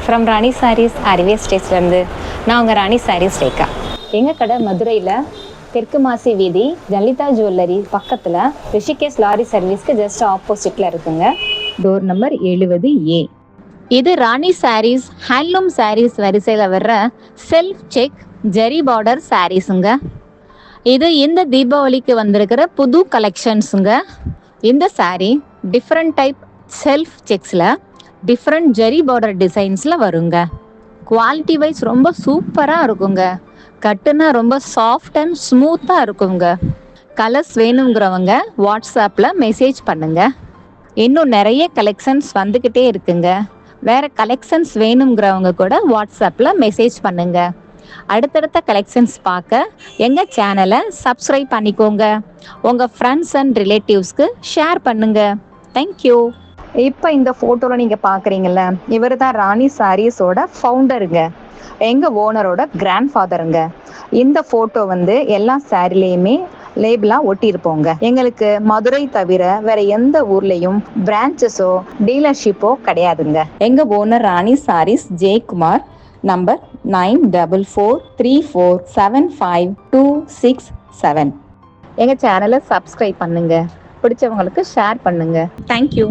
From ராணி சாரீஸ் அறிவே ஸ்டேட்ஸ்லேருந்து நான் உங்கள் ராணி சாரீஸ் ரேகா. எங்கள் கடை மதுரையில் தெற்கு மாசி வீதி லலிதா ஜுவல்லரி பக்கத்தில் ரிஷிகேஷ் லாரி சர்வீஸ்க்கு ஜஸ்ட் ஆப்போசிட்டில் இருக்குங்க. Door number 70A. இது ராணி சாரீஸ் ஹேண்ட்லூம் சாரீஸ் வரிசையில் வர்ற செல்ஃப் செக் ஜெரி பார்டர் சாரீஸுங்க. இது இந்த தீபாவளிக்கு வந்திருக்கிற புது கலெக்ஷன்ஸுங்க. இந்த சாரீ டிஃப்ரெண்ட் டைப் செல்ஃப் செக்ஸில் டிஃப்ரெண்ட் ஜெரி பார்டர் டிசைன்ஸில் வருங்க. குவாலிட்டி வைஸ் ரொம்ப சூப்பராக இருக்குங்க. கட்டுனா ரொம்ப சாஃப்ட் அண்ட் ஸ்மூத்தாக இருக்குங்க. கலர்ஸ் வேணுங்கிறவங்க வாட்ஸ்அப்பில் மெசேஜ் பண்ணுங்க. இன்னும் நிறைய கலெக்ஷன்ஸ் வந்துக்கிட்டே இருக்குங்க. வேறு கலெக்ஷன்ஸ் வேணுங்கிறவங்க கூட வாட்ஸ்அப்பில் மெசேஜ் பண்ணுங்க. அடுத்தடுத்த கலெக்ஷன்ஸ் பார்க்க எங்கள் சேனலை சப்ஸ்கிரைப் பண்ணிக்கோங்க. உங்கள் ஃப்ரெண்ட்ஸ் அண்ட் ரிலேட்டிவ்ஸ்க்கு ஷேர் பண்ணுங்க. தேங்க்யூ. இப்போ இந்த ஃபோட்டோவில் நீங்கள் பார்க்குறீங்கள, இவர் தான் ராணி சாரீஸோட ஃபவுண்டருங்க, எங்கள் ஓனரோட கிராண்ட் ஃபாதருங்க. இந்த ஃபோட்டோ எல்லா சாரிலையுமே லேபிளாக ஒட்டியிருப்போங்க. எங்களுக்கு மதுரை தவிர வேற எந்த ஊர்லேயும் பிரான்ச்சஸோ டீலர்ஷிப்போ கிடையாதுங்க. எங்கள் ஓனர் ராணி சாரீஸ் ஜெயக்குமார். நம்பர் 9444752667. எங்கள் சேனலை சப்ஸ்கிரைப் பண்ணுங்க. பிடிச்சவங்களுக்கு ஷேர் பண்ணுங்க. தேங்க்யூ.